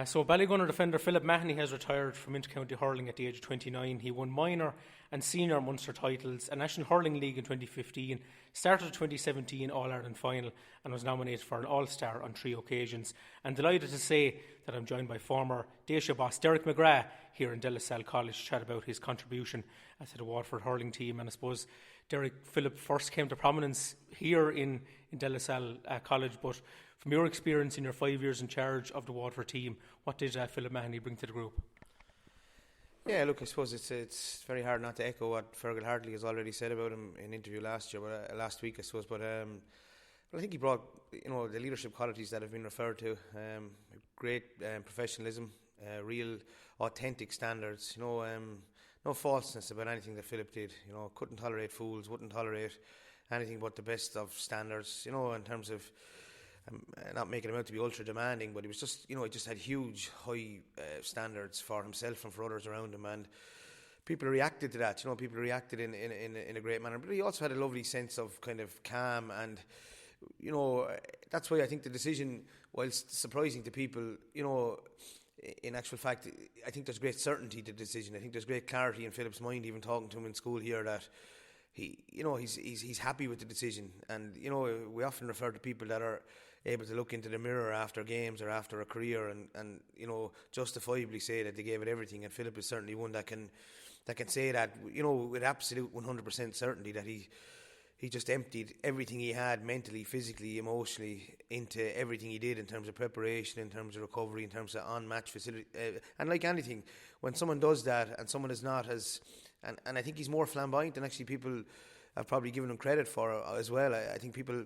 So Ballygunner defender Philip Mahony has retired from inter-county hurling at the age of 29. He won minor and senior Munster titles, a National Hurling League in 2015, started the 2017 All-Ireland final and was nominated for an All-Star on 3 occasions. And delighted to say that I'm joined by former Déise boss Derek McGrath here in De La Salle College to chat about his contribution to the Waterford hurling team. And I suppose, Derek, Philip first came to prominence here in De La Salle College, but from your experience in your 5 years in charge of the Waterford team, what did Philip Mahony bring to the group? Yeah, look, I suppose it's very hard not to echo what Fergal Hartley has already said about him in an interview last week, I suppose. But I think he brought, the leadership qualities that have been referred to, great professionalism, real authentic standards. No falseness about anything that Philip did. Couldn't tolerate fools, wouldn't tolerate anything but the best of standards. In terms of not making him out to be ultra demanding, but he was just, he just had huge, high standards for himself and for others around him, and people reacted to that. People reacted in a great manner. But he also had a lovely sense of kind of calm, and that's why I think the decision, whilst surprising to people, in actual fact, I think there's great certainty to the decision. I think there's great clarity in Philip's mind, even talking to him in school here, that he's happy with the decision. And we often refer to people that are able to look into the mirror after games or after a career and justifiably say that they gave it everything. And Philip is certainly one that can say that with absolute 100% certainty, that he just emptied everything he had mentally, physically, emotionally into everything he did in terms of preparation, in terms of recovery, in terms of on-match facility. And like anything, when someone does that and someone is not as... And I think he's more flamboyant than actually people have probably given him credit for as well. I think people,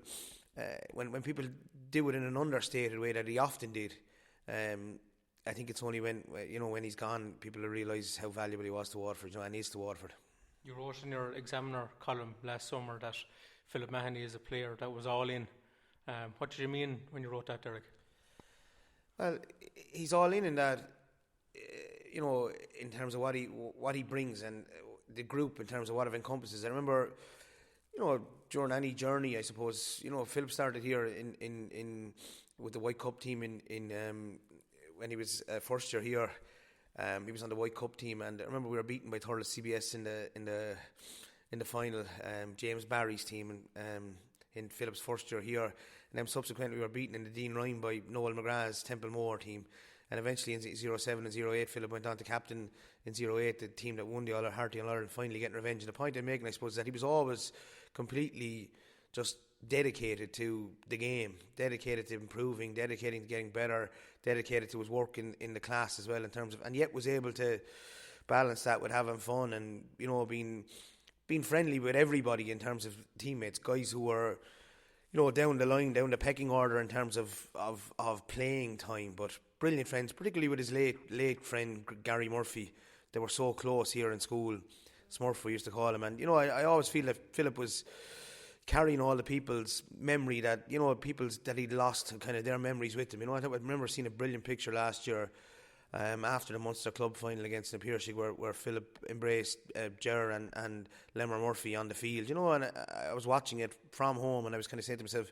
when people do it in an understated way that he often did, I think it's only when he's gone, people will realise how valuable he was to Waterford, and is to Waterford. You wrote in your Examiner column last summer that Philip Mahony is a player that was all in. What did you mean when you wrote that, Derek? Well, he's all in that, in terms of what he brings, and the group in terms of what it encompasses. I remember, during any journey, I suppose, Philip started here in with the White Cup team in when he was first year here. He was on the White Cup team, and I remember we were beaten by Thurles CBS in the final. James Barry's team in Philip's first year here, and then subsequently we were beaten in the Dean Ryan by Noel McGrath's Templemore team. And eventually in 07 and 08, Philip went on to captain in 08, the team that won the All-Ireland All-Ireland, finally getting revenge. And the point I'm making, I suppose, is that he was always completely just dedicated to the game, dedicated to improving, dedicated to getting better, dedicated to his work in the class as well, in terms of, and yet was able to balance that with having fun and, being friendly with everybody in terms of teammates, guys who were, down the line, down the pecking order in terms of playing time, but brilliant friends, particularly with his late friend Gary Murphy. They were so close here in school. Smurf, we used to call him. And I always feel that Philip was carrying all the people's memory that people's that he'd lost, and kind of their memories with him. I remember seeing a brilliant picture last year after the Munster Club final against the Páirce, where Philip embraced Ger and Lemmer Murphy on the field. And I was watching it from home, and I was kind of saying to myself,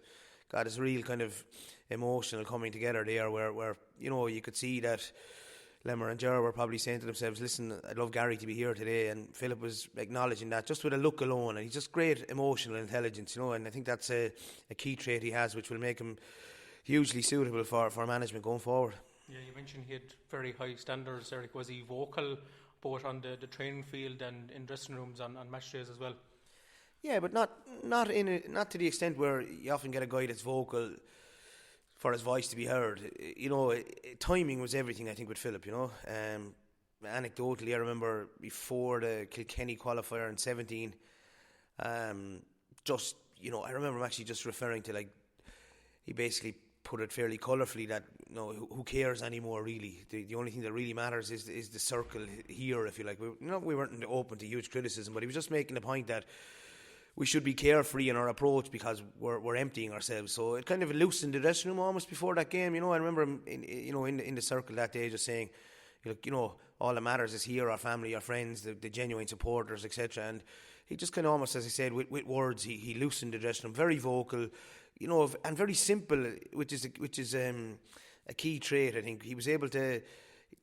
God, it's real kind of emotional coming together there, where you could see that Lemmer and Ger were probably saying to themselves, listen, I'd love Gary to be here today, and Philip was acknowledging that just with a look alone. And he's just great emotional intelligence, and I think that's a key trait he has, which will make him hugely suitable for management going forward. Yeah, you mentioned he had very high standards, Eric. Was he vocal both on the training field and in dressing rooms on match days as well? Yeah, but not to the extent where you often get a guy that's vocal for his voice to be heard. Timing was everything, I think, with Philip. Anecdotally, I remember before the Kilkenny qualifier in 17, I remember him actually just referring to, he basically put it fairly colourfully that who cares anymore, really. The only thing that really matters is the circle here, if you like. We weren't open to huge criticism, but he was just making the point that we should be carefree in our approach because we're emptying ourselves. So it kind of loosened the dressing room almost before that game. I remember him in the circle that day just saying, all that matters is here, our family, our friends, the genuine supporters, etc. And he just kind of almost, as I said, with words, he loosened the dressing room, very vocal, and very simple, which is a key trait. I think he was able to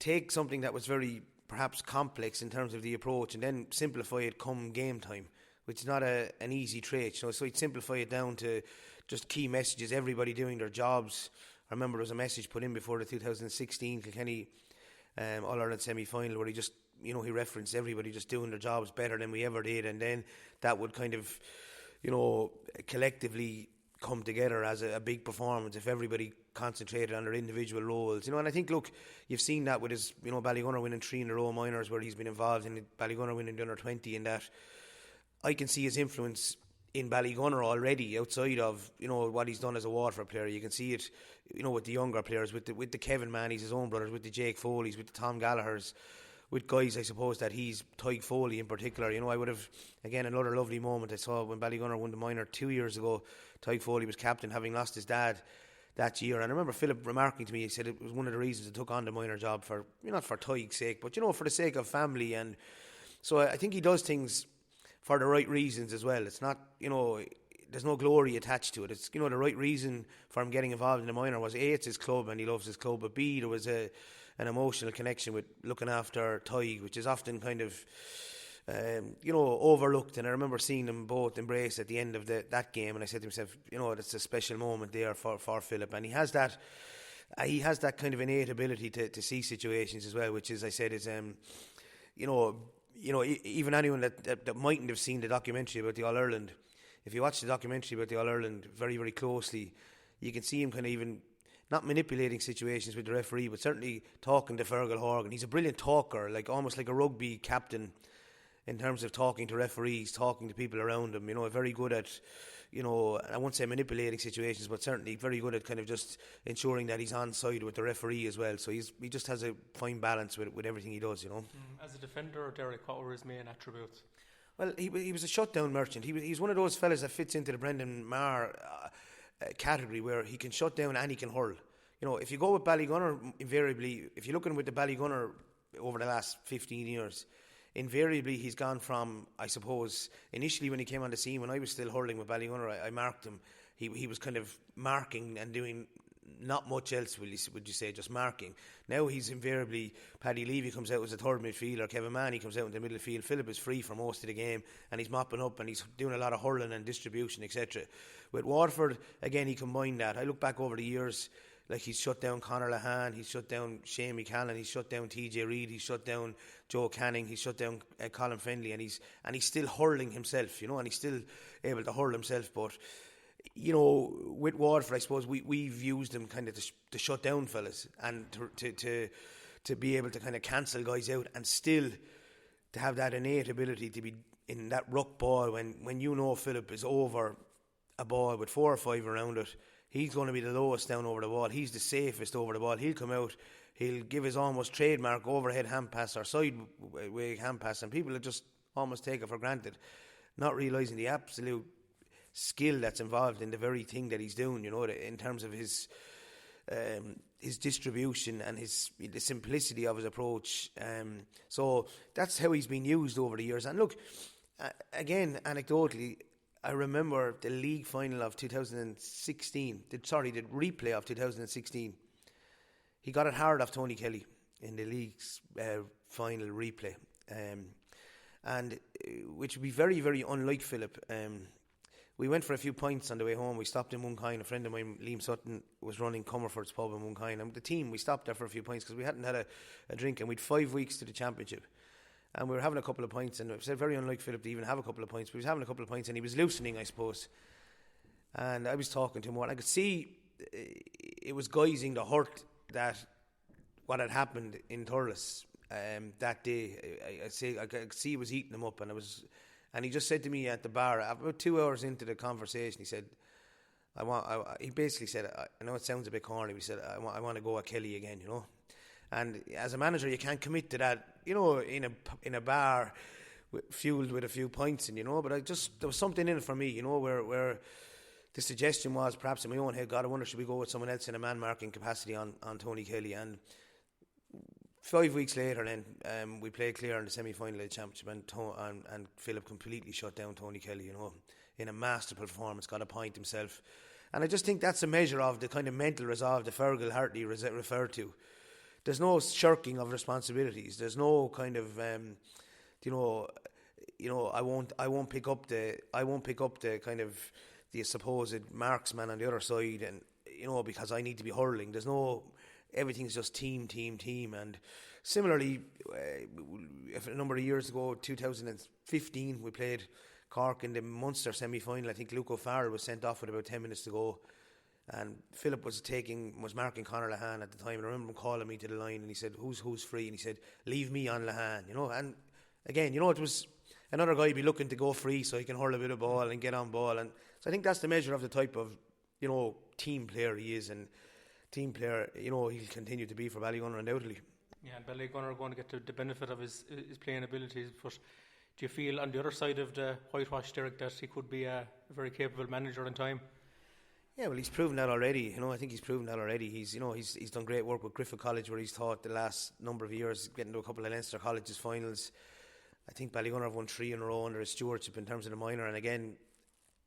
take something that was very perhaps complex in terms of the approach and then simplify it come game time, which is not an easy trait. So he'd simplify it down to just key messages, everybody doing their jobs. I remember there was a message put in before the 2016 Kilkenny All-Ireland semi-final where he just, he referenced everybody just doing their jobs better than we ever did, and then that would kind of, collectively come together as a big performance if everybody concentrated on their individual roles. And I think, look, you've seen that with his, Ballygunner winning 3 in a row minors where he's been involved in Ballygunner winning the under 20, and that I can see his influence in Ballygunner already outside of what he's done as a Waterford player. You can see it with the younger players, with the Kevin Mahonys, his own brothers, with the Jake Foleys, with the Tom Gallaghers, with guys I suppose that he's Tyg Foley in particular. I would have, again, another lovely moment I saw when Ballygunner won the minor 2 years ago. Tyg Foley was captain, having lost his dad that year, and I remember Philip remarking to me, he said it was one of the reasons he took on the minor job, for not for Tyg's sake, but for the sake of family. And so I think he does things for the right reasons as well. It's not, there's no glory attached to it. It's, the right reason for him getting involved in the minor was A, it's his club and he loves his club, but B, there was an emotional connection with looking after Tyg, which is often kind of overlooked. And I remember seeing them both embrace at the end of that game, and I said to myself, that's a special moment there for Philip. And he has that kind of innate ability to see situations as well, which is, I said, is even anyone that mightn't have seen the documentary about the All-Ireland, if you watch the documentary about the All-Ireland very, very closely, you can see him kind of even not manipulating situations with the referee, but certainly talking to Fergal Horgan. He's a brilliant talker, almost like a rugby captain in terms of talking to referees, talking to people around him. Very good at, I won't say manipulating situations, but certainly very good at kind of just ensuring that he's on side with the referee as well. So he just has a fine balance with everything he does. As a defender, Derek, what were his main attributes? Well, he was a shutdown merchant. He's one of those fellas that fits into the Brendan Maher category where he can shut down and he can hurl. If you go with Ballygunner, invariably, if you're looking with the Ballygunner over the last 15 years, invariably he's gone from, I suppose, initially when he came on the scene, when I was still hurling with Ballygunner, I marked him. He was kind of marking and doing not much else, would you say, just marking. Now he's invariably, Paddy Levy comes out as a third midfielder, Kevin Mahoney comes out in the middle field, Philip is free for most of the game and he's mopping up and he's doing a lot of hurling and distribution, etc. With Waterford, again, he combined that. I look back over the years, he's shut down Conor Lahan, he's shut down Shane McCallan, he's shut down TJ Reid, he's shut down Joe Canning, he's shut down Colin Fendley, and he's still hurling himself, and he's still able to hurl himself. But with Waterford, I suppose we've used him kind of to shut down fellas and to be able to kind of cancel guys out, and still to have that innate ability to be in that ruck ball when Philip is over a ball with 4 or 5 around it. He's going to be the lowest down over the ball. He's the safest over the ball. He'll come out. He'll give his almost trademark overhead hand pass or sideway hand pass, and people will just almost take it for granted, not realising the absolute skill that's involved in the very thing that he's doing, in terms of his distribution and the simplicity of his approach. So that's how he's been used over the years. And look, again, anecdotally, I remember the league final of 2016, the replay of 2016. He got it hard off Tony Kelly in the league's final replay, and which would be very, very unlike Philip. We went for a few pints on the way home. We stopped in Mooncoin. A friend of mine, Liam Sutton, was running Comerford's pub in Mooncoin, and the team, we stopped there for a few pints because we hadn't had a drink, and we'd 5 weeks to the championship. And we were having a couple of pints, and it was very unlike Philip to even have a couple of pints, but he was having a couple of pints and he was loosening, I suppose. And I was talking to him, and I could see it was guising the hurt that what had happened in Thurles that day. I could see it was eating him up, and he just said to me at the bar, about 2 hours into the conversation, he said, he basically said, I know it sounds a bit corny, but he said, I want to go at Kelly again, And as a manager, you can't commit to that, in a bar fueled with a few pints, but there was something in it for me, where the suggestion was, perhaps in my own head, God, I wonder should we go with someone else in a man marking capacity on Tony Kelly. And 5 weeks later, then we played clear in the semi-final of the championship, and Philip completely shut down Tony Kelly, in a masterful performance, got a point himself. And I just think that's a measure of the kind of mental resolve that Fergal Hartley referred to. There's no shirking of responsibilities. There's no kind of, I won't pick up the kind of the supposed marksman on the other side, and because I need to be hurling. There's no, everything's just team, and similarly, if a number of years ago, 2015, we played Cork in the Munster semi-final. I think Luke O'Farrell was sent off with about 10 minutes to go, and Philip was marking Conor Lehane at the time, and I remember him calling me to the line, and he said, who's free? And he said, leave me on Lehane, and again, it was another guy be looking to go free so he can hurl a bit of ball and get on ball, and so I think that's the measure of the type of team player he is, and team player he'll continue to be for Ballygunner undoubtedly. Yeah, and Ballygunner are going to get the benefit of his playing abilities, but do you feel on the other side of the whitewash, Derek, that he could be a very capable manager in time? Yeah, well, he's proven that already. I think he's proven that already. He's done great work with Griffith College, where he's taught the last number of years, getting to a couple of Leinster Colleges finals. I think Ballygunner have won 3 in a row under his stewardship in terms of the minor, and again,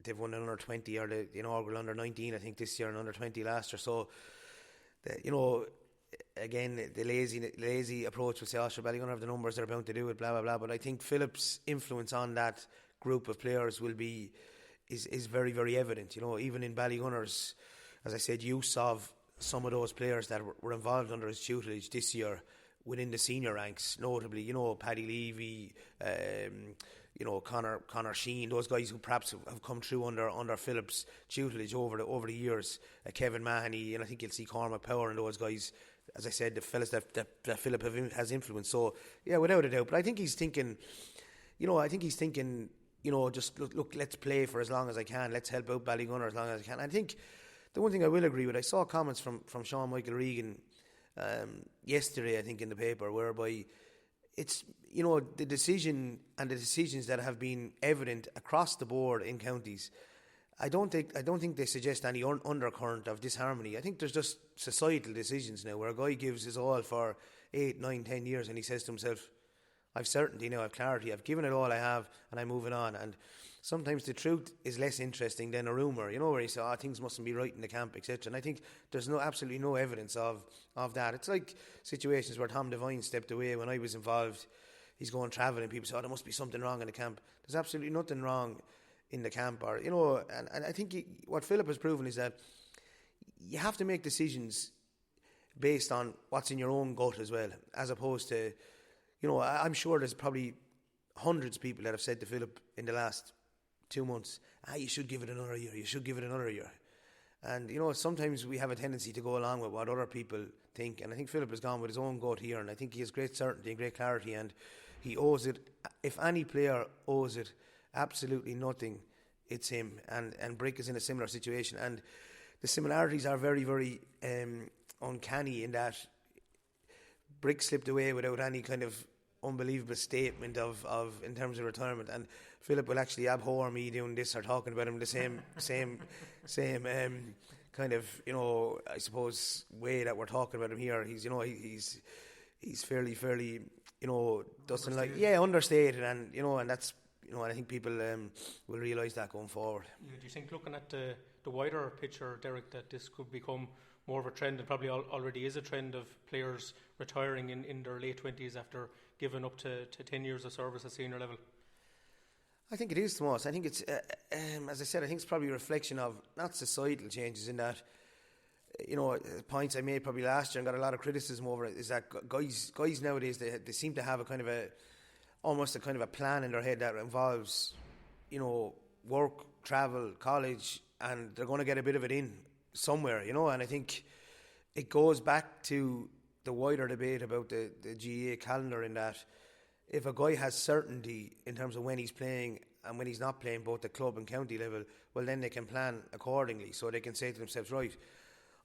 they've won an under 20 or the inaugural under 19, I think, this year, and under 20 last year. So, again, the lazy approach would say, sure, Ballygunner have the numbers, they're bound to do it, blah blah blah. But I think Philip's influence on that group of players is very, very evident. Even in Ballygunner's, as I said, use of some of those players that were involved under his tutelage this year within the senior ranks, notably, Paddy Levy, Conor Sheen, those guys who perhaps have come through under Philip's tutelage over the years, Kevin Mahoney, and I think you'll see Cormac Power and those guys, as I said, the fellas that Philip has influenced. So yeah, without a doubt. But I think he's thinking, just look, let's play for as long as I can, let's help out Ballygunner as long as I can. I think the one thing I will agree with, I saw comments from Sean Michael Regan yesterday, I think, in the paper, whereby it's the decision and the decisions that have been evident across the board in counties. I don't think they suggest any undercurrent of disharmony. I think there's just societal decisions now where a guy gives his all for 8, 9, 10 years, and he says to himself, I've certainty now, I've clarity, I've given it all I have, and I'm moving on. And sometimes the truth is less interesting than a rumour, where you say, things mustn't be right in the camp, etc. And I think there's absolutely no evidence of that. It's like situations where Tom Devine stepped away when I was involved. He's going travelling, people say, there must be something wrong in the camp. There's absolutely nothing wrong in the camp. Or and I think what Philip has proven is that you have to make decisions based on what's in your own gut as well, as opposed to, I'm sure there's probably hundreds of people that have said to Philip in the last 2 months, you should give it another year, you should give it another year. And, sometimes we have a tendency to go along with what other people think. And I think Philip has gone with his own gut here. And I think he has great certainty and great clarity. And he owes it, if any player owes it, absolutely nothing, it's him. And Brick is in a similar situation. And the similarities are very, very uncanny in that Brick slipped away without any kind of unbelievable statement of in terms of retirement, and Philip will actually abhor me doing this or talking about him the same kind of I suppose way that we're talking about him here. He's he's fairly doesn't like understated, and and that's I think people will realise that going forward. Yeah, do you think, looking at the wider picture, Derek, that this could become more of a trend, and probably already is a trend, of players retiring in their late 20s after giving up to 10 years of service at senior level? I think it is, Tomas. I think it's, as I said, I think it's probably a reflection of not societal changes in that, points I made probably last year and got a lot of criticism over it, is that guys nowadays, they seem to have a kind of almost a kind of a plan in their head that involves, work, travel, college, and they're going to get a bit of it in somewhere, and I think it goes back to the wider debate about the GAA calendar, in that if a guy has certainty in terms of when he's playing and when he's not playing, both at club and county level, well, then they can plan accordingly. So they can say to themselves, right,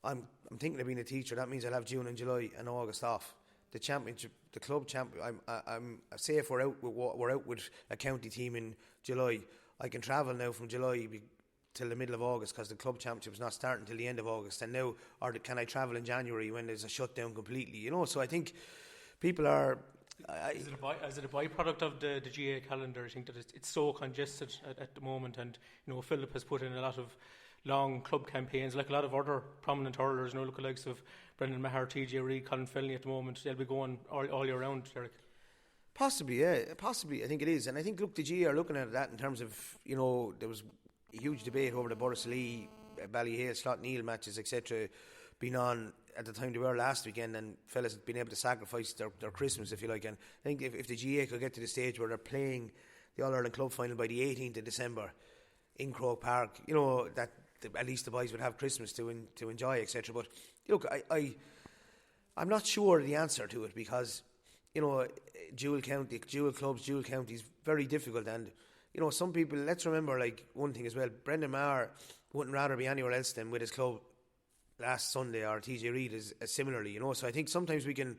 I'm thinking of being a teacher, that means I'll have June and July and August off. The championship, the club champion, I'm say if we're out with a county team in July, I can travel now from July till the middle of August, because the club championship is not starting till the end of August. And now, can I travel in January when there's a shutdown completely? So I think people are. Is it a byproduct of the GAA calendar? I think that it's so congested at the moment, and Philip has put in a lot long club campaigns, like a lot of other prominent hurlers, you know, look the likes of Brendan Maher, TJ Reid, Colin Fellney at the moment. They'll be going all year round, Derek. Possibly, yeah, possibly. I think it is, and I think look, the G are looking at that in terms of, you know, there was a huge debate over the Borrisoleigh, Ballyhale, Slotneil matches, etc. being on at the time they were last weekend, and fellas had been able to sacrifice their Christmas, if you like. And I think if the GA could get to the stage where they're playing the All Ireland Club final by the 18th of December in Croke Park, you know, that at least the boys would have Christmas to enjoy, etc. But look, I'm not sure the answer to it, because, you know, dual clubs, dual counties, very difficult. And, you know, some people, let's remember, like, one thing as well, Brendan Maher wouldn't rather be anywhere else than with his club last Sunday, or TJ Reid is similarly, you know. So I think sometimes we can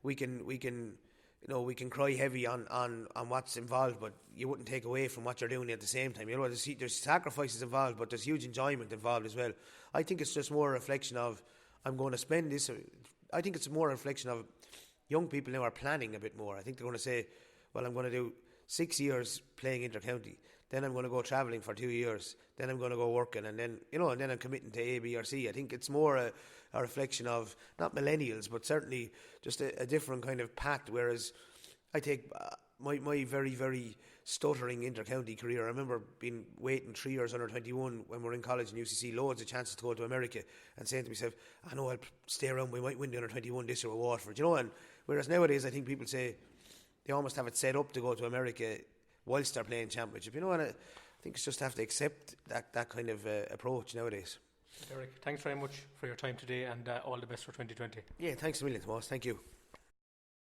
you know, we can cry heavy on what's involved, but you wouldn't take away from what you're doing at the same time. You know, there's sacrifices involved, but there's huge enjoyment involved as well. I think it's just more a reflection of, I'm going to spend this. I think it's more a reflection of young people now are planning a bit more. I think they're going to say, well, I'm going to do 6 years playing inter-county, then I'm going to go travelling for 2 years, then I'm going to go working, and then, you know, and then I'm committing to A, B or C. I think it's more a reflection of, not millennials, but certainly just a different kind of path. Whereas I take my very, very stuttering inter-county career, I remember being waiting 3 years under 21 when we were in college in UCC, loads of chances to go to America, and saying to myself, I know I'll stay around, we might win the under 21 this year with Waterford, you know. And whereas nowadays I think people say they almost have it set up to go to America whilst they're playing championship, you know. And I think it's just have to accept that kind of approach nowadays. Derek, thanks very much for your time today, and all the best for 2020. Yeah, thanks a million, Tomas. Thank you.